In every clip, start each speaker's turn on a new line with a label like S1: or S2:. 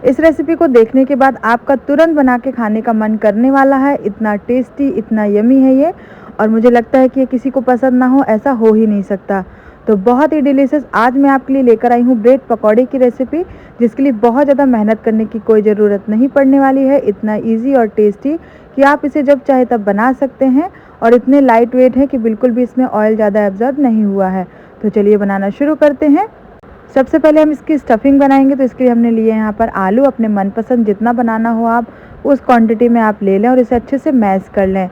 S1: इस रेसिपी को देखने के बाद आपका तुरंत बना के खाने का मन करने वाला है। इतना टेस्टी, इतना यमी है ये, और मुझे लगता है कि ये किसी को पसंद ना हो ऐसा हो ही नहीं सकता। तो बहुत ही डिलीशियस आज मैं आपके लिए लेकर आई हूँ ब्रेड पकौड़े की रेसिपी, जिसके लिए बहुत ज़्यादा मेहनत करने की कोई ज़रूरत नहीं पड़ने वाली है। इतना ईजी और टेस्टी कि आप इसे जब चाहे तब बना सकते हैं, और इतने लाइट वेट है कि बिल्कुल भी इसमें ऑयल ज़्यादा एब्जॉर्ब नहीं हुआ है। तो चलिए बनाना शुरू करते हैं। सबसे पहले हम इसकी स्टफिंग बनाएंगे, तो इसके लिए हमने लिए यहाँ पर आलू। अपने मनपसंद जितना बनाना हो आप उस क्वांटिटी में आप ले लें और इसे अच्छे से मैश कर लें।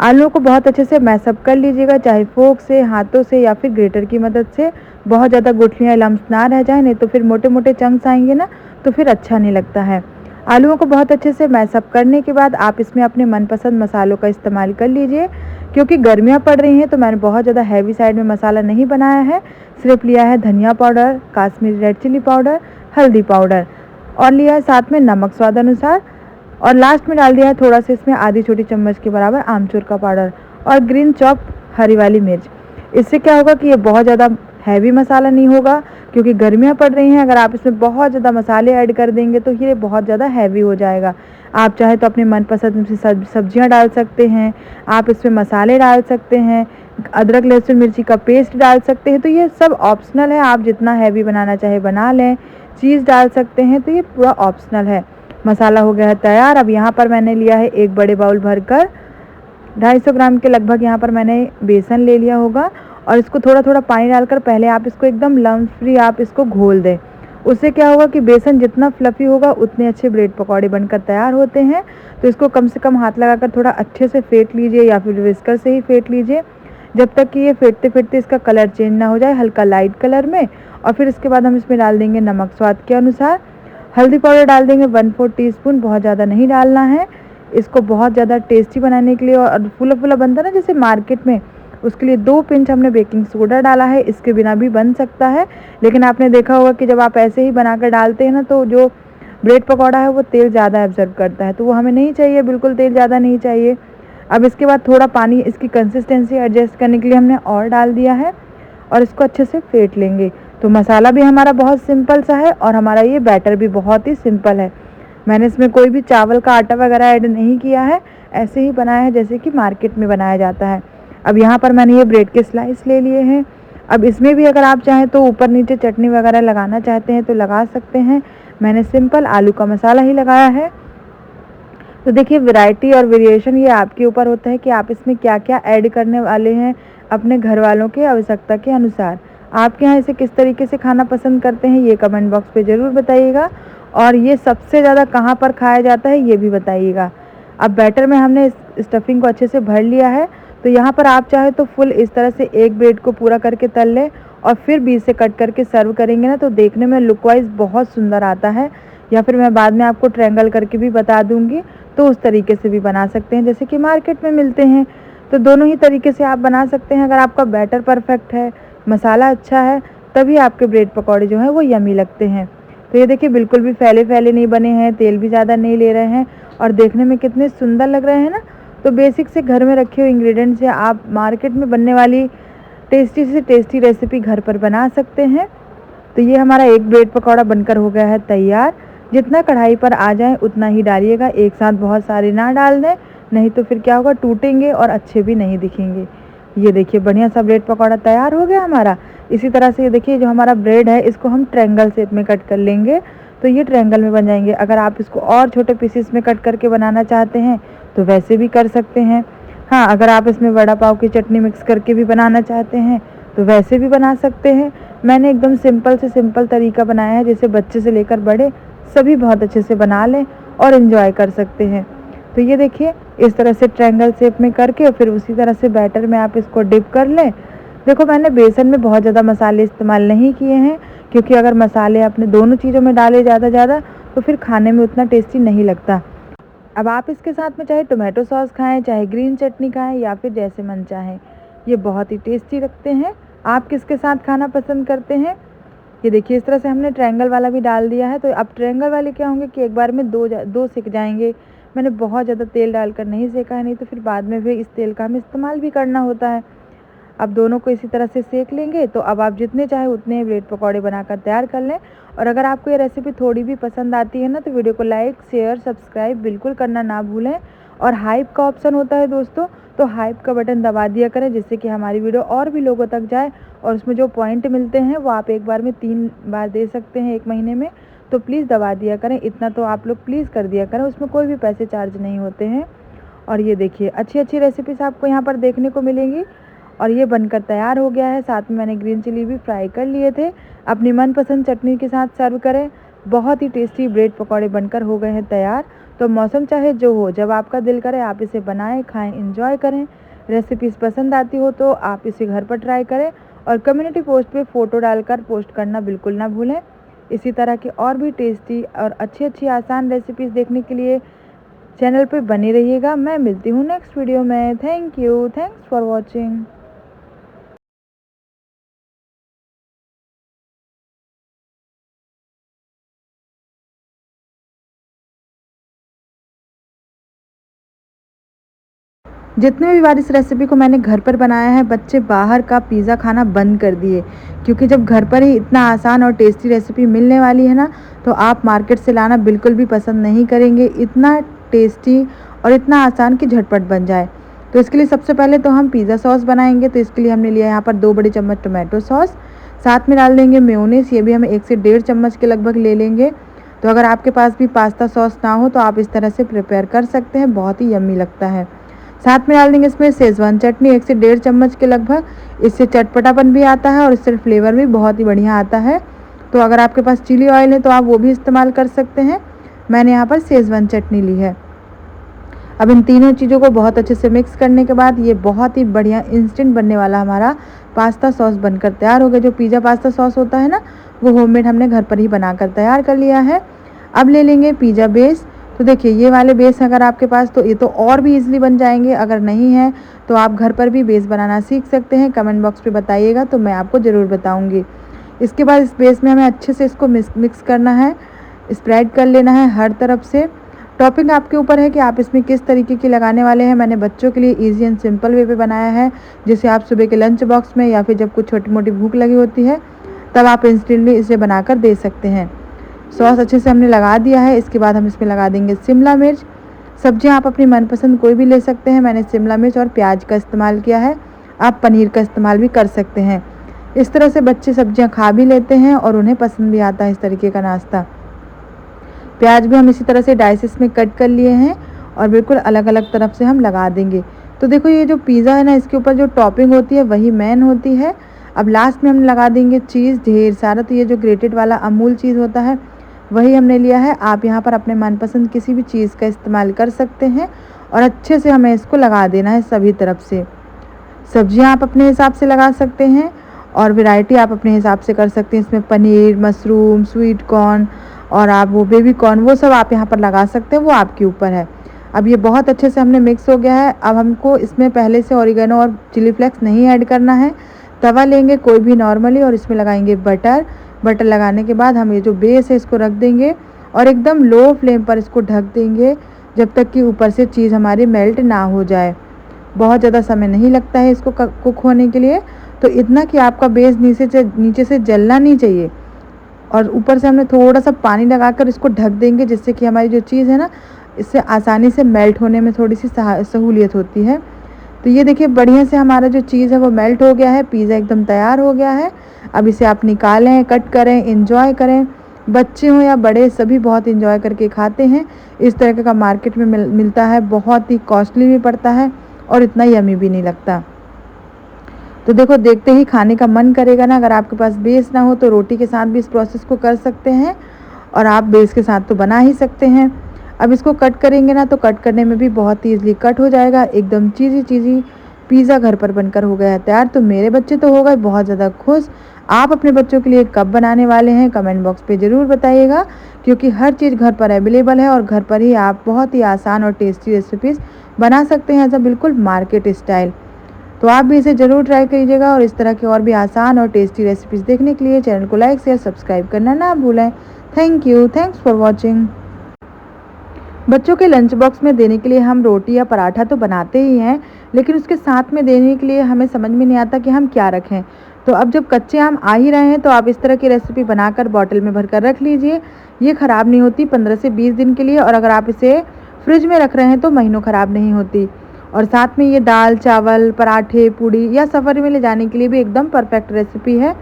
S1: आलू को बहुत अच्छे से मैशअप कर लीजिएगा, चाहे फोक से, हाथों से या फिर ग्रेटर की मदद से। बहुत ज़्यादा गुठलियाँ लम्स ना रह जाए, नहीं तो फिर मोटे मोटे चंक्स आएंगे ना, तो फिर अच्छा नहीं लगता है। आलूओं को बहुत अच्छे से मैशअप करने के बाद आप इसमें अपने मनपसंद मसालों का इस्तेमाल कर लीजिए। क्योंकि गर्मियाँ पड़ रही हैं तो मैंने बहुत ज़्यादा हैवी साइड में मसाला नहीं बनाया है। सिर्फ लिया है धनिया powder, Kashmiri red chilli powder, हल्दी पाउडर, और लिया है साथ में नमक स्वाद अनुसार, और लास्ट में डाल दिया है थोड़ा सा इसमें आधी छोटी चम्मच के बराबर आमचूर का पाउडर, और ग्रीन चॉप हरी वाली मिर्च। इससे क्या होगा कि ये बहुत ज़्यादा हैवी मसाला नहीं होगा, क्योंकि गर्मियाँ पड़ रही हैं। अगर आप इसमें बहुत ज़्यादा मसाले ऐड कर देंगे तो ये बहुत ज़्यादा हैवी हो जाएगा। आप चाहे तो अपने मनपसंद से सब्जियाँ डाल सकते हैं, आप इसमें मसाले डाल सकते हैं, अदरक लहसुन मिर्ची का पेस्ट डाल सकते हैं। तो ये सब ऑप्शनल है, आप जितना हैवी बनाना चाहे बना लें। चीज़ डाल सकते हैं, तो ये पूरा ऑप्शनल है। मसाला हो गया है तैयार। अब यहाँ पर मैंने लिया है एक बड़े बाउल भरकर 250 ग्राम के लगभग यहाँ पर मैंने बेसन ले लिया होगा, और इसको थोड़ा थोड़ा पानी डालकर पहले आप इसको एकदम लम्स फ्री आप इसको घोल दें। उससे क्या होगा कि बेसन जितना फ्लफ़ी होगा उतने अच्छे ब्रेड पकौड़े बनकर तैयार होते हैं। तो इसको कम से कम हाथ लगाकर थोड़ा अच्छे से फेंट लीजिए, या फिर विस्कर से ही फेंट लीजिए, जब तक कि ये फेंटते फेंटते इसका कलर चेंज ना हो जाए हल्का लाइट कलर में। और फिर इसके बाद हम इसमें डाल देंगे नमक स्वाद के अनुसार। हल्दी पाउडर डाल देंगे 1/4 टीस्पून, बहुत ज़्यादा नहीं डालना है। इसको बहुत ज़्यादा टेस्टी बनाने के लिए और फूला फूला बनता है ना जैसे मार्केट में, उसके लिए 2 पिंच हमने बेकिंग सोडा डाला है। इसके बिना भी बन सकता है, लेकिन आपने देखा होगा कि जब आप ऐसे ही बनाकर डालते हैं ना, तो जो ब्रेड पकौड़ा है वो तेल ज़्यादा एब्जॉर्ब करता है, तो वो हमें नहीं चाहिए, बिल्कुल तेल ज़्यादा नहीं चाहिए। अब इसके बाद थोड़ा पानी इसकी कंसिस्टेंसी एडजस्ट करने के लिए हमने और डाल दिया है, और इसको अच्छे से फेंट लेंगे। तो मसाला भी हमारा बहुत सिंपल सा है, और हमारा ये बैटर भी बहुत ही सिंपल है। मैंने इसमें कोई भी चावल का आटा वगैरह ऐड नहीं किया है, ऐसे ही बनाया है जैसे कि मार्केट में बनाया जाता है। अब यहाँ पर मैंने ये ब्रेड के स्लाइस ले लिए हैं। अब इसमें भी अगर आप चाहें तो ऊपर नीचे चटनी वगैरह लगाना चाहते हैं तो लगा सकते हैं। मैंने सिंपल आलू का मसाला ही लगाया है। तो देखिए, वैरायटी और वेरिएशन ये आपके ऊपर होता है कि आप इसमें क्या क्या ऐड करने वाले हैं अपने घर वालों के आवश्यकता के अनुसार। आपके यहाँ इसे किस तरीके से खाना पसंद करते हैं ये कमेंट बॉक्स पे ज़रूर बताइएगा, और ये सबसे ज़्यादा कहाँ पर खाया जाता है ये भी बताइएगा। अब बैटर में हमने इस स्टफिंग को अच्छे से भर लिया है। तो यहाँ पर आप चाहे तो फुल इस तरह से एक ब्रेड को पूरा करके तल लें, और फिर बीच से कट करके सर्व करेंगे ना, तो देखने में लुक वाइज बहुत सुंदर आता है। या फिर मैं बाद में आपको ट्रायंगल करके भी बता दूंगी, तो उस तरीके से भी बना सकते हैं जैसे कि मार्केट में मिलते हैं। तो दोनों ही तरीके से आप बना सकते हैं। अगर आपका बैटर परफेक्ट है, मसाला अच्छा है, तभी आपके ब्रेड पकौड़े जो हैं वो यमी लगते हैं। तो ये देखिए, बिल्कुल भी फैले फैले नहीं बने हैं, तेल भी ज़्यादा नहीं ले रहे हैं, और देखने में कितने सुंदर लग रहे हैं ना। तो बेसिक से घर में रखे हुए इंग्रेडिएंट्स से आप मार्केट में बनने वाली टेस्टी से टेस्टी रेसिपी घर पर बना सकते हैं। तो ये हमारा एक ब्रेड पकौड़ा बनकर हो गया है तैयार। जितना कढ़ाई पर आ जाए उतना ही डालिएगा, एक साथ बहुत सारे ना डाल दें, नहीं तो फिर क्या होगा, टूटेंगे और अच्छे भी नहीं दिखेंगे। ये देखिए, बढ़िया सा ब्रेड पकौड़ा तैयार हो गया हमारा। इसी तरह से ये देखिए, जो हमारा ब्रेड है इसको हम ट्रायंगल शेप में कट कर लेंगे, तो ये ट्रायंगल में बन जाएंगे। अगर आप इसको और छोटे पीसेस में कट करके बनाना चाहते हैं तो वैसे भी कर सकते हैं। हाँ, अगर आप इसमें वड़ा पाव की चटनी मिक्स करके भी बनाना चाहते हैं तो वैसे भी बना सकते हैं। मैंने एकदम सिंपल से सिंपल तरीका बनाया है, जिसे बच्चे से लेकर बड़े सभी बहुत अच्छे से बना लें और इन्जॉय कर सकते हैं। तो ये देखिए, इस तरह से ट्रायंगल शेप में करके फिर उसी तरह से बैटर में आप इसको डिप कर लें। देखो, मैंने बेसन में बहुत ज़्यादा मसाले इस्तेमाल नहीं किए हैं, क्योंकि अगर मसाले आपने दोनों चीज़ों में डाले ज़्यादा तो फिर खाने में उतना टेस्टी नहीं लगता। अब आप इसके साथ में चाहे टोमेटो सॉस खाएं, चाहे ग्रीन चटनी खाएं, या फिर जैसे मन चाहे, ये बहुत ही टेस्टी लगते हैं। आप किसके साथ खाना पसंद करते हैं? ये देखिए, इस तरह से हमने ट्रायंगल वाला भी डाल दिया है। तो अब ट्रायंगल वाले क्या होंगे कि एक बार में दो सिक जाएंगे। मैंने बहुत ज़्यादा तेल डालकर नहीं सेका है, नहीं तो फिर बाद में भी इस तेल का हमें इस्तेमाल भी करना होता है। अब दोनों को इसी तरह से सेक लेंगे। तो अब आप जितने चाहे उतने ब्रेड पकौड़े बनाकर तैयार कर लें। और अगर आपको ये रेसिपी थोड़ी भी पसंद आती है ना, तो वीडियो को लाइक, शेयर, सब्सक्राइब बिल्कुल करना ना भूलें। और हाइप का ऑप्शन होता है दोस्तों, तो हाइप का बटन दबा दिया करें, जिससे कि हमारी वीडियो और भी लोगों तक जाए। और उसमें जो पॉइंट मिलते हैं वो आप एक बार में 3 बार दे सकते हैं 1 महीने में, तो प्लीज़ दबा दिया करें। इतना तो आप लोग प्लीज़ कर दिया करें, उसमें कोई भी पैसे चार्ज नहीं होते हैं। और ये देखिए अच्छी अच्छी रेसिपीज़ आपको यहाँ पर देखने को मिलेंगी। और ये बनकर तैयार हो गया है। साथ में मैंने ग्रीन चिली भी फ्राई कर लिए थे। अपनी मनपसंद चटनी के साथ सर्व करें। बहुत ही टेस्टी ब्रेड पकौड़े बनकर हो गए हैं तैयार। तो मौसम चाहे जो हो, जब आपका दिल करे आप इसे बनाएं, खाएं, एंजॉय करें। रेसिपीज़ पसंद आती हो तो आप इसे घर पर ट्राई करें। और कम्युनिटी पोस्ट पे फ़ोटो डालकर पोस्ट करना बिल्कुल ना भूलें। इसी तरह की और भी टेस्टी और अच्छी अच्छी आसान रेसिपीज़ देखने के लिए चैनल पे बने रहिएगा। मैं मिलती हूँ नेक्स्ट वीडियो में। Thank you, thanks for watching. जितने भी बार इस रेसिपी को मैंने घर पर बनाया है, बच्चे बाहर का पिज़्ज़ा खाना बंद कर दिए। क्योंकि जब घर पर ही इतना आसान और टेस्टी रेसिपी मिलने वाली है ना, तो आप मार्केट से लाना बिल्कुल भी पसंद नहीं करेंगे। इतना टेस्टी और इतना आसान कि झटपट बन जाए। तो इसके लिए सबसे पहले तो हम पिज़्ज़ा सॉस बनाएंगे। तो इसके लिए हमने लिया यहाँ पर 2 बड़े चम्मच टोमेटो सॉस, साथ में डाल देंगे मेयोनीज़। ये भी हम 1 से 1.5 चम्मच के लगभग ले लेंगे। तो अगर आपके पास भी पास्ता सॉस ना हो तो आप इस तरह से प्रिपेयर कर सकते हैं, बहुत ही यम्मी लगता है। साथ में डाल देंगे इसमें शेज़वान चटनी 1 से 1.5 चम्मच के लगभग। इससे चटपटापन भी आता है और इससे फ्लेवर भी बहुत ही बढ़िया आता है। तो अगर आपके पास चिली ऑयल है तो आप वो भी इस्तेमाल कर सकते हैं। मैंने यहाँ पर शेज़वान चटनी ली है। अब इन तीनों चीज़ों को बहुत अच्छे से मिक्स करने के बाद ये बहुत ही बढ़िया इंस्टेंट बनने वाला हमारा पास्ता सॉस बनकर तैयार हो गया। जो पिज़्ज़ा पास्ता सॉस होता है ना, वो होममेड हमने घर पर ही बनाकर तैयार कर लिया है। अब ले लेंगे पिज़्ज़ा बेस। तो देखिए ये वाले बेस अगर आपके पास, तो ये तो और भी ईज़िली बन जाएंगे। अगर नहीं है तो आप घर पर भी बेस बनाना सीख सकते हैं। कमेंट बॉक्स पे बताइएगा तो मैं आपको ज़रूर बताऊँगी। इसके बाद इस बेस में हमें अच्छे से इसको मिक्स करना है, स्प्रेड कर लेना है हर तरफ से। टॉपिंग आपके ऊपर है कि आप इसमें किस तरीके की लगाने वाले हैं। मैंने बच्चों के लिए ईजी एंड सिंपल वे पे बनाया है, जिसे आप सुबह के लंच बॉक्स में या फिर जब कुछ छोटी मोटी भूख लगी होती है तब आप इंस्टेंटली इसे बनाकर दे सकते हैं। सॉस अच्छे से हमने लगा दिया है। इसके बाद हम इसमें लगा देंगे शिमला मिर्च। सब्जियां आप अपनी मनपसंद कोई भी ले सकते हैं। मैंने शिमला मिर्च और प्याज का इस्तेमाल किया है। आप पनीर का इस्तेमाल भी कर सकते हैं। इस तरह से बच्चे सब्जियां खा भी लेते हैं और उन्हें पसंद भी आता है इस तरीके का नाश्ता। प्याज भी हम इसी तरह से डाइसेस में कट कर लिए हैं और बिल्कुल अलग अलग तरफ से हम लगा देंगे। तो देखो ये जो पिज़्ज़ा है ना, इसके ऊपर जो टॉपिंग होती है वही मेन होती है। अब लास्ट में हम लगा देंगे चीज़ ढेर सारा। तो ये जो ग्रेटेड वाला अमूल चीज़ होता है वही हमने लिया है। आप यहाँ पर अपने मनपसंद किसी भी चीज़ का इस्तेमाल कर सकते हैं। और अच्छे से हमें इसको लगा देना है सभी तरफ से। सब्जियाँ आप अपने हिसाब से लगा सकते हैं और वैरायटी आप अपने हिसाब से कर सकते हैं। इसमें पनीर, मशरूम, स्वीट कॉर्न और आप वो बेबी कॉर्न, वो सब आप यहाँ पर लगा सकते हैं, वो आपके ऊपर है। अब ये बहुत अच्छे से हमने मिक्स हो गया है। अब हमको इसमें पहले से ऑरिगेनो और चिली फ्लेक्स नहीं ऐड करना है। तवा लेंगे कोई भी नॉर्मली और इसमें लगाएंगे बटर। बटर लगाने के बाद हम ये जो बेस है इसको रख देंगे और एकदम लो फ्लेम पर इसको ढक देंगे जब तक कि ऊपर से चीज़ हमारी मेल्ट ना हो जाए। बहुत ज़्यादा समय नहीं लगता है इसको कुक होने के लिए। तो इतना कि आपका बेस नीचे से जलना नहीं चाहिए। और ऊपर से हमने थोड़ा सा पानी लगाकर इसको ढक देंगे, जिससे कि हमारी जो चीज़ है ना, इससे आसानी से मेल्ट होने में थोड़ी सी सहूलियत होती है। तो ये देखिए बढ़िया से हमारा जो चीज़ है वो मेल्ट हो गया है। पिज़्ज़ा एकदम तैयार हो गया है। अब इसे आप निकालें, कट करें, एंजॉय करें। बच्चे हों या बड़े सभी बहुत एंजॉय करके खाते हैं। इस तरह का मार्केट में मिलता है, बहुत ही कॉस्टली भी पड़ता है और इतना यमी भी नहीं लगता। तो देखो देखते ही खाने का मन करेगा ना। अगर आपके पास बेस ना हो तो रोटी के साथ भी इस प्रोसेस को कर सकते हैं और आप बेस के साथ तो बना ही सकते हैं। अब इसको कट करेंगे ना तो कट करने में भी बहुत ही ईजिली कट हो जाएगा। एकदम चीज़ी पिज़्ज़ा घर पर बनकर हो गया है तैयार। तो मेरे बच्चे तो हो गए बहुत ज़्यादा खुश। आप अपने बच्चों के लिए कब बनाने वाले हैं कमेंट बॉक्स पे ज़रूर बताइएगा, क्योंकि हर चीज़ घर पर अवेलेबल है और घर पर ही आप बहुत ही आसान और टेस्टी रेसिपीज़ बना सकते हैं, ऐसा बिल्कुल मार्केट स्टाइल। तो आप भी इसे ज़रूर ट्राई कीजिएगा और इस तरह की और भी आसान और टेस्टी रेसिपीज़ देखने के लिए चैनल को लाइक शेयर सब्सक्राइब करना ना भूलें। Thank you, thanks for watching. बच्चों के लंच बॉक्स में देने के लिए हम रोटी या पराठा तो बनाते ही हैं, लेकिन उसके साथ में देने के लिए हमें समझ में नहीं आता कि हम क्या रखें। तो अब जब कच्चे आम आ ही रहे हैं तो आप इस तरह की रेसिपी बनाकर बॉटल में भरकर रख लीजिए। ये ख़राब नहीं होती 15 से 20 दिन के लिए, और अगर आप इसे फ्रिज में रख रहे हैं तो महीनों ख़राब नहीं होती। और साथ में ये दाल, चावल, पराठे, पूड़ी या सफ़र में ले जाने के लिए भी एकदम परफेक्ट रेसिपी है।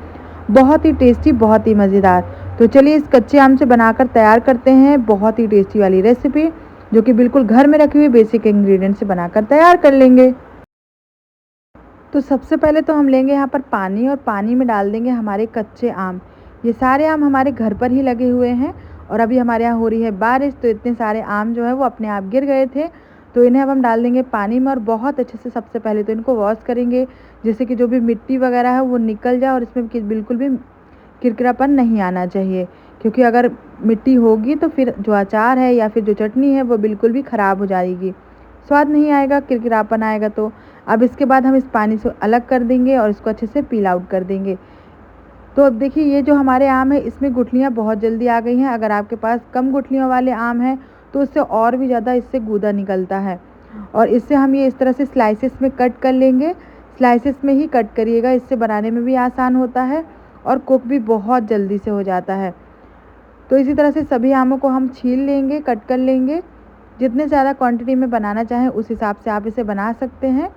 S1: बहुत ही टेस्टी, बहुत ही मज़ेदार। तो चलिए इस कच्चे आम से बनाकर तैयार करते हैं बहुत ही टेस्टी वाली रेसिपी, जो कि बिल्कुल घर में रखे हुए बेसिक इंग्रेडिएंट से बनाकर तैयार कर लेंगे। तो सबसे पहले तो हम लेंगे यहाँ पर पानी, और पानी में डाल देंगे हमारे कच्चे आम। ये सारे आम हमारे घर पर ही लगे हुए हैं, और अभी हमारे यहाँ हो रही है बारिश, तो इतने सारे आम जो है वो अपने आप गिर गए थे। तो इन्हें अब हम डाल देंगे पानी में, और बहुत अच्छे से सबसे पहले तो इनको वॉश करेंगे, जिससे कि जो भी मिट्टी वगैरह है वो निकल जाए, और इसमें बिल्कुल भी किरकिरापन नहीं आना चाहिए, क्योंकि अगर मिट्टी होगी तो फिर जो अचार है या फिर जो चटनी है वो बिल्कुल भी ख़राब हो जाएगी, स्वाद नहीं आएगा, किरकिरापन आएगा। तो अब इसके बाद हम इस पानी से अलग कर देंगे और इसको अच्छे से पील आउट कर देंगे। तो अब देखिए ये जो हमारे आम है इसमें गुठलियाँ बहुत जल्दी आ गई हैं। अगर आपके पास कम गुठलियों वाले आम हैं तो उससे और भी ज़्यादा इससे गूदा निकलता है, और इससे हम ये इस तरह से स्लाइसेस में कट कर लेंगे। स्लाइसेस में ही कट करिएगा, इससे बनाने में भी आसान होता है और कुक भी बहुत जल्दी से हो जाता है। तो इसी तरह से सभी आमों को हम छील लेंगे, कट कर लेंगे। जितने ज़्यादा क्वांटिटी में बनाना चाहें उस हिसाब से आप इसे बना सकते हैं।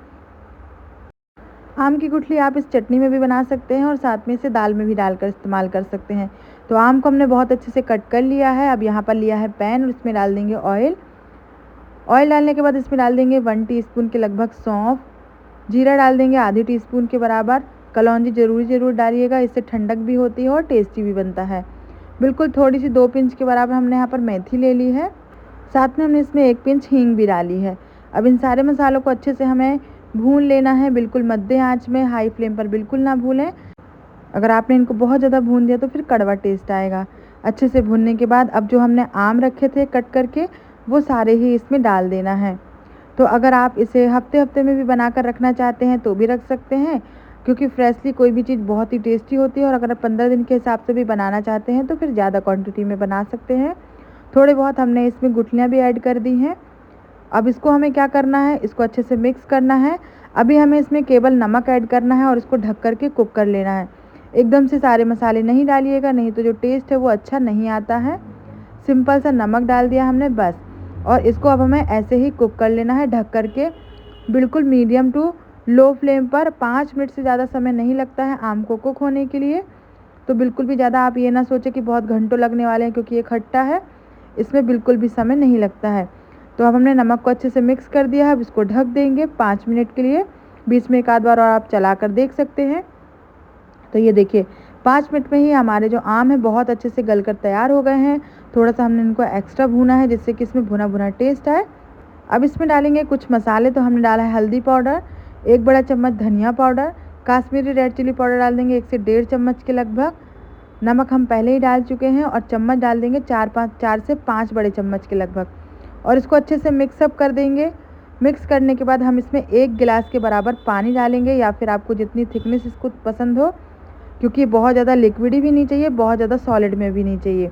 S1: आम की गुठली आप इस चटनी में भी बना सकते हैं, और साथ में इसे दाल में भी डालकर इस्तेमाल कर सकते हैं। तो आम को हमने बहुत अच्छे से कट कर लिया है। अब यहाँ पर लिया है पैन, और इसमें डाल देंगे ऑयल। ऑयल डालने के बाद इसमें डाल देंगे 1 टीस्पून के लगभग सौंफ। जीरा डाल देंगे आधी टीस्पून के बराबर। कलौंजी ज़रूर डालिएगा, इससे ठंडक भी होती है और टेस्टी भी बनता है। बिल्कुल थोड़ी सी 2 पिंच के बराबर हमने यहाँ पर मेथी ले ली है। साथ में हमने इसमें 1 पिंच हींग भी डाली है। अब इन सारे मसालों को अच्छे से हमें भून लेना है, बिल्कुल मध्य आंच में, हाई फ्लेम पर बिल्कुल ना भूलें। अगर आपने इनको बहुत ज़्यादा भून दिया तो फिर कड़वा टेस्ट आएगा। अच्छे से भूनने के बाद अब जो हमने आम रखे थे कट करके वो सारे ही इसमें डाल देना है। तो अगर आप इसे हफ्ते हफ्ते में भी बना कर रखना चाहते हैं तो भी रख सकते हैं, क्योंकि फ्रेशली कोई भी चीज़ बहुत ही टेस्टी होती है। और अगर आप 15 दिन के हिसाब से भी बनाना चाहते हैं तो फिर ज़्यादा क्वांटिटी में बना सकते हैं। थोड़े बहुत हमने इसमें गुठलियाँ भी ऐड कर दी हैं। अब इसको हमें क्या करना है, इसको अच्छे से मिक्स करना है। अभी हमें इसमें केवल नमक ऐड करना है और इसको ढक कर के कुक कर लेना है। एकदम से सारे मसाले नहीं डालिएगा, नहीं तो जो टेस्ट है वो अच्छा नहीं आता है। सिंपल सा नमक डाल दिया हमने बस, और इसको अब हमें ऐसे ही कुक कर लेना है ढक कर के, बिल्कुल मीडियम टू लो फ्लेम पर। 5 मिनट से ज़्यादा समय नहीं लगता है आम को कुक होने के लिए। तो बिल्कुल भी ज़्यादा आप ये ना सोचें कि बहुत घंटों लगने वाले हैं, क्योंकि ये खट्टा है, इसमें बिल्कुल भी समय नहीं लगता है। तो अब हमने नमक को अच्छे से मिक्स कर दिया है। अब इसको ढक देंगे 5 मिनट के लिए। बीच में एक आध बार और आप चला कर देख सकते हैं। तो ये देखिए 5 मिनट में ही हमारे जो आम है बहुत अच्छे से गल कर तैयार हो गए हैं। थोड़ा सा हमने इनको एक्स्ट्रा भूना है, जिससे कि इसमें भुना भुना टेस्ट आए। अब इसमें डालेंगे कुछ मसाले। तो हमने डाला है हल्दी पाउडर, 1 बड़ा चम्मच धनिया powder, Kashmiri red chilli powder डाल देंगे 1 से 1.5 चम्मच के लगभग। नमक हम पहले ही डाल चुके हैं, और चम्मच डाल देंगे 4 से 5 बड़े चम्मच के लगभग, और इसको अच्छे से मिक्सअप कर देंगे। मिक्स करने के बाद हम इसमें 1 गिलास के बराबर पानी डालेंगे, या फिर आपको जितनी थिकनेस इसको पसंद हो, क्योंकि बहुत ज़्यादा लिक्विडी भी नहीं चाहिए, बहुत ज़्यादा सॉलिड में भी नहीं चाहिए।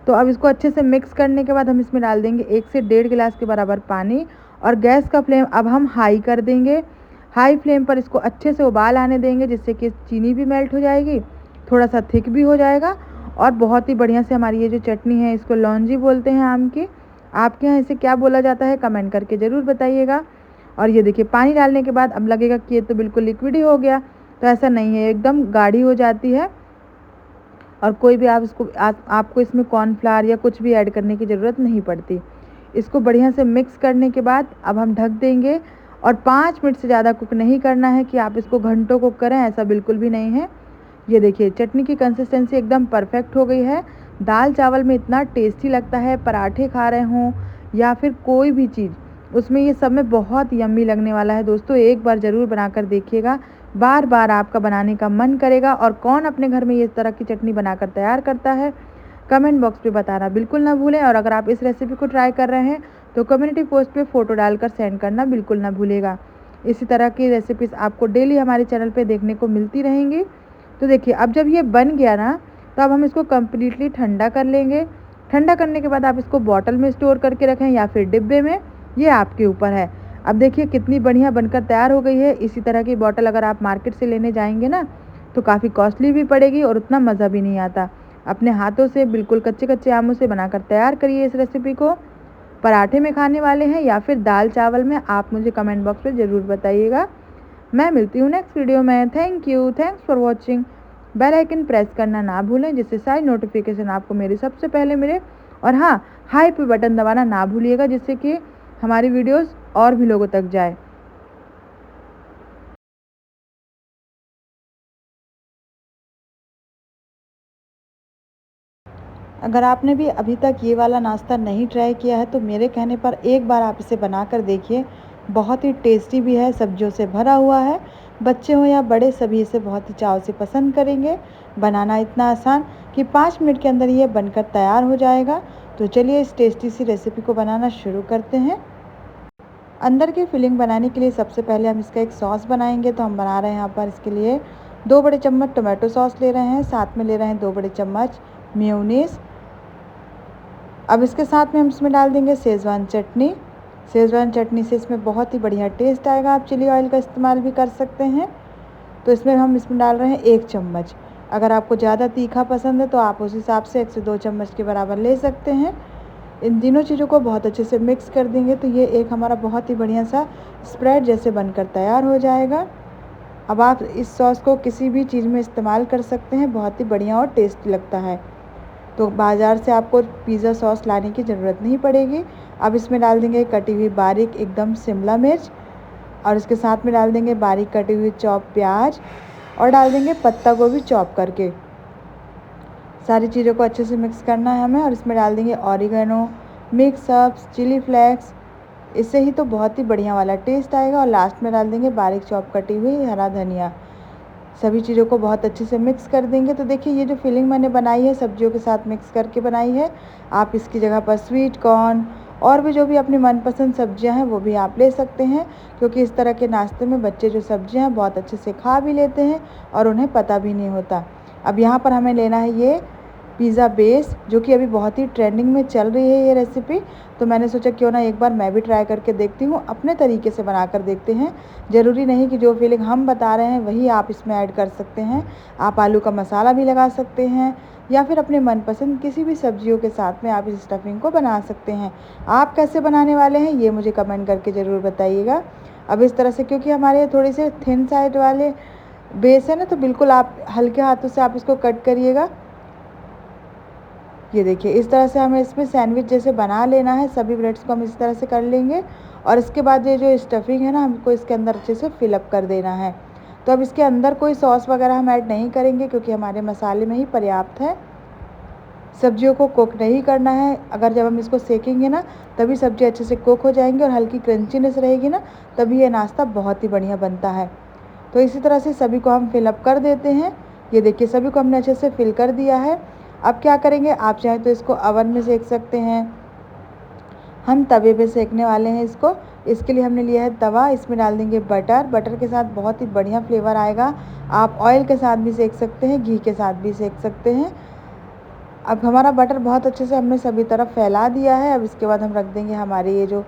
S1: तो अब इसको अच्छे से मिक्स करने के बाद हम इसमें डाल देंगे 1 से 1.5 गिलास के बराबर पानी, और गैस का फ्लेम अब हम हाई कर देंगे। हाई फ्लेम पर इसको अच्छे से उबाल आने देंगे, जिससे कि चीनी भी मेल्ट हो जाएगी, थोड़ा सा थिक भी हो जाएगा, और बहुत ही बढ़िया से हमारी ये जो चटनी है, इसको लौंजी बोलते हैं आम की। आपके यहाँ इसे क्या बोला जाता है कमेंट करके ज़रूर बताइएगा। और ये देखिए पानी डालने के बाद अब लगेगा कि ये तो बिल्कुल लिक्विड ही हो गया, तो ऐसा नहीं है, एकदम गाढ़ी हो जाती है। और कोई भी आपको इसमें कॉर्नफ्लावर या कुछ भी ऐड करने की ज़रूरत नहीं पड़ती। इसको बढ़िया से मिक्स करने के बाद अब हम ढक देंगे, और 5 मिनट से ज़्यादा कुक नहीं करना है कि आप इसको घंटों कुक करें, ऐसा बिल्कुल भी नहीं है। ये देखिए चटनी की कंसिस्टेंसी एकदम परफेक्ट हो गई है। दाल चावल में इतना टेस्टी लगता है, पराठे खा रहे हों या फिर कोई भी चीज़, उसमें ये सब में बहुत यम्मी लगने वाला है। दोस्तों एक बार ज़रूर बनाकर देखिएगा, बार बार आपका बनाने का मन करेगा। और कौन अपने घर में ये इस तरह की चटनी बनाकर तैयार करता है, कमेंट बॉक्स पे बताना बिल्कुल ना भूलें। और अगर आप इस रेसिपी को ट्राई कर रहे हैं तो कम्युनिटी पोस्ट पे फ़ोटो डालकर सेंड करना बिल्कुल ना भूलिएगा। इसी तरह की रेसिपीज़ आपको डेली हमारे चैनल पे देखने को मिलती रहेंगी। तो देखिए अब जब ये बन गया ना, तो अब हम इसको कम्प्लीटली ठंडा कर लेंगे। ठंडा करने के बाद आप इसको बॉटल में स्टोर करके रखें या फिर डिब्बे में, ये आपके ऊपर है। अब देखिए कितनी बढ़िया बनकर तैयार हो गई है। इसी तरह की बॉटल अगर आप मार्केट से लेने जाएंगे ना तो काफ़ी कॉस्टली भी पड़ेगी और उतना मज़ा भी नहीं आता। अपने हाथों से बिल्कुल कच्चे कच्चे आमों से बनाकर तैयार करिए इस रेसिपी को। पराठे में खाने वाले हैं या फिर दाल चावल में, आप मुझे कमेंट बॉक्स में ज़रूर बताइएगा। मैं मिलती हूँ नेक्स्ट वीडियो में। Thank you, thanks for watching. Bell icon press करना ना भूलें जिससे सारी नोटिफिकेशन आपको मेरी सबसे पहले मिले। और हाँ, हाई पे बटन दबाना ना भूलिएगा जिससे कि हमारी वीडियोस और भी लोगों तक जाए। अगर आपने भी अभी तक ये वाला नाश्ता नहीं ट्राई किया है तो मेरे कहने पर एक बार आप इसे बना कर देखिए। बहुत ही टेस्टी भी है, सब्जियों से भरा हुआ है। बच्चे हों या बड़े सभी इसे बहुत ही चाव से पसंद करेंगे। बनाना इतना आसान कि 5 मिनट के अंदर ये बनकर तैयार हो जाएगा। तो चलिए इस टेस्टी सी रेसिपी को बनाना शुरू करते हैं। अंदर की फिलिंग बनाने के लिए सबसे पहले हम इसका एक सॉस बनाएंगे। तो हम बना रहे हैं यहाँ पर इसके लिए 2 बड़े चम्मच टोमेटो सॉस ले रहे हैं, साथ में ले रहे हैं 2 बड़े चम्मच मेयोनीज़। अब इसके साथ में हम इसमें डाल देंगे शेज़वान चटनी। शेज़वान चटनी से इसमें बहुत ही बढ़िया टेस्ट आएगा। आप चिली ऑयल का इस्तेमाल भी कर सकते हैं। तो इसमें डाल रहे हैं 1 चम्मच। अगर आपको ज़्यादा तीखा पसंद है तो आप उस हिसाब से 1 से 2 चम्मच के बराबर ले सकते हैं। इन तीनों चीज़ों को बहुत अच्छे से मिक्स कर देंगे तो ये एक हमारा बहुत ही बढ़िया सा स्प्रेड जैसे बनकर तैयार हो जाएगा। अब आप इस सॉस को किसी भी चीज़ में इस्तेमाल कर सकते हैं, बहुत ही बढ़िया और टेस्टी लगता है। तो बाज़ार से आपको पिज़्ज़ा सॉस लाने की ज़रूरत नहीं पड़ेगी। अब इसमें डाल देंगे कटी हुई बारीक एकदम शिमला मिर्च और इसके साथ में डाल देंगे बारीक कटी हुई चॉप प्याज और डाल देंगे पत्ता गोभी चॉप करके। सारी चीज़ों को अच्छे से मिक्स करना है हमें और इसमें डाल देंगे oregano, mixed herbs, chilli flakes. इससे ही तो बहुत ही बढ़िया वाला टेस्ट आएगा। और लास्ट में डाल देंगे बारीक चॉप कटी हुई हरा धनिया। सभी चीज़ों को बहुत अच्छे से मिक्स कर देंगे। तो देखिए ये जो फिलिंग मैंने बनाई है सब्जियों के साथ मिक्स करके बनाई है। आप इसकी जगह पर स्वीट कॉर्न और भी जो भी अपनी मनपसंद सब्जियां हैं वो भी आप ले सकते हैं, क्योंकि इस तरह के नाश्ते में बच्चे जो सब्जियां हैं बहुत अच्छे से खा भी लेते हैं और उन्हें पता भी नहीं होता। अब यहाँ पर हमें लेना है ये पिज़्ज़ा बेस, जो कि अभी बहुत ही ट्रेंडिंग में चल रही है ये रेसिपी। तो मैंने सोचा क्यों ना एक बार मैं भी ट्राई करके देखती हूँ, अपने तरीके से बना कर देखते हैं। ज़रूरी नहीं कि जो फीलिंग हम बता रहे हैं वही आप इसमें ऐड कर सकते हैं। आप आलू का मसाला भी लगा सकते हैं या फिर अपने मनपसंद किसी भी सब्जियों के साथ में आप इस स्टफिंग को बना सकते हैं। आप कैसे बनाने वाले हैं ये मुझे कमेंट करके ज़रूर बताइएगा। अब इस तरह से, क्योंकि हमारे थोड़े से थिन साइड वाले बेस है ना, तो बिल्कुल आप हल्के हाथों से आप इसको कट करिएगा। ये देखिए इस तरह से हमें इसमें सैंडविच जैसे बना लेना है। सभी ब्रेड्स को हम इस तरह से कर लेंगे और इसके बाद ये जो स्टफिंग है ना हमको इसके अंदर अच्छे से फिलअप कर देना है। तो अब इसके अंदर कोई सॉस वगैरह हम ऐड नहीं करेंगे क्योंकि हमारे मसाले में ही पर्याप्त है। सब्जियों को कुक नहीं करना है। अगर जब हम इसको सेकेंगे ना तभी सब्जी अच्छे से कुक हो जाएंगी और हल्की क्रंचीनेस रहेगी ना, तभी ये नाश्ता बहुत ही बढ़िया बनता है। तो इसी तरह से सभी को हम फिलअप कर देते हैं। ये देखिए सभी को हमने अच्छे से फिल कर दिया है। अब क्या करेंगे, आप चाहें तो इसको ओवन में सेक सकते हैं। हम तवे पे सेकने वाले हैं इसको। इसके लिए हमने लिया है तवा। इसमें डाल देंगे बटर। बटर के साथ बहुत ही बढ़िया फ्लेवर आएगा। आप ऑयल के साथ भी सेक सकते हैं, घी के साथ भी सेक सकते हैं। अब हमारा बटर बहुत अच्छे से हमने सभी तरफ फैला दिया है। अब इसके बाद हम रख देंगे हमारे ये जो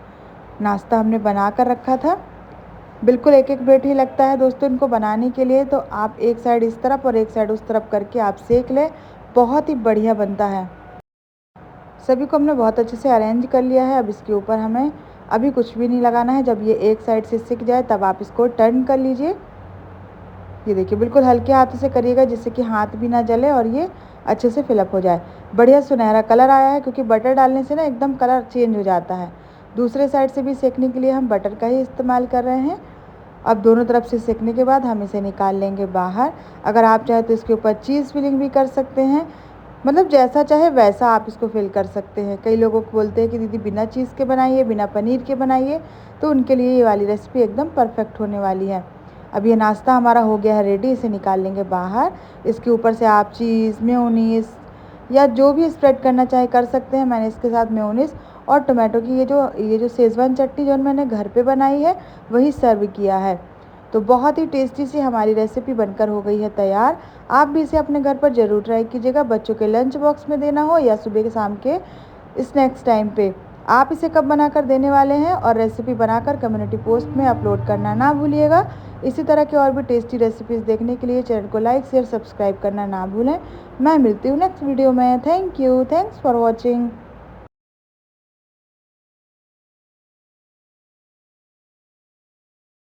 S1: नाश्ता हमने बना कर रखा था। बिल्कुल एक एक ब्रेड ही लगता है दोस्तों इनको बनाने के लिए। तो आप एक साइड इस तरफ और एक साइड उस तरफ करके आप सेक लें, बहुत ही बढ़िया बनता है। सभी को हमने बहुत अच्छे से अरेंज कर लिया है। अब इसके ऊपर हमें अभी कुछ भी नहीं लगाना है। जब ये एक साइड से सिक जाए तब आप इसको टर्न कर लीजिए। ये देखिए बिल्कुल हल्के हाथों से करिएगा जिससे कि हाथ भी ना जले और ये अच्छे से फिलअप हो जाए। बढ़िया सुनहरा कलर आया है क्योंकि बटर डालने से ना एकदम कलर चेंज हो जाता है। दूसरे साइड से भी सेकने के लिए हम बटर का ही इस्तेमाल कर रहे हैं। अब दोनों तरफ से सेकने के बाद हम इसे निकाल लेंगे बाहर। अगर आप चाहें तो इसके ऊपर चीज़ फिलिंग भी कर सकते हैं, मतलब जैसा चाहे वैसा आप इसको फिल कर सकते हैं। कई लोगों को बोलते हैं कि दीदी बिना चीज़ के बनाइए, बिना पनीर के बनाइए, तो उनके लिए ये वाली रेसिपी एकदम परफेक्ट होने वाली है। अब ये नाश्ता हमारा हो गया है रेडी, इसे निकाल लेंगे बाहर। इसके ऊपर से आप चीज़, मेयोनीज़ या जो भी स्प्रेड करना चाहे कर सकते हैं। मैंने इसके साथ मेयोनीज़ और टोमेटो की ये जो शेज़वान चटनी जो मैंने घर पे बनाई है वही सर्व किया है। तो बहुत ही टेस्टी सी हमारी रेसिपी बनकर हो गई है तैयार। आप भी इसे अपने घर पर ज़रूर ट्राई कीजिएगा, बच्चों के लंच बॉक्स में देना हो या सुबह के शाम के स्नैक्स टाइम पे। आप इसे कब बनाकर देने वाले हैं और रेसिपी बनाकर कम्युनिटी पोस्ट में अपलोड करना ना भूलिएगा। इसी तरह की और भी टेस्टी रेसिपीज़ देखने के लिए चैनल को लाइक शेयर सब्सक्राइब करना ना भूलें। मैं मिलती हूँ नेक्स्ट वीडियो में। Thank you, thanks for watching.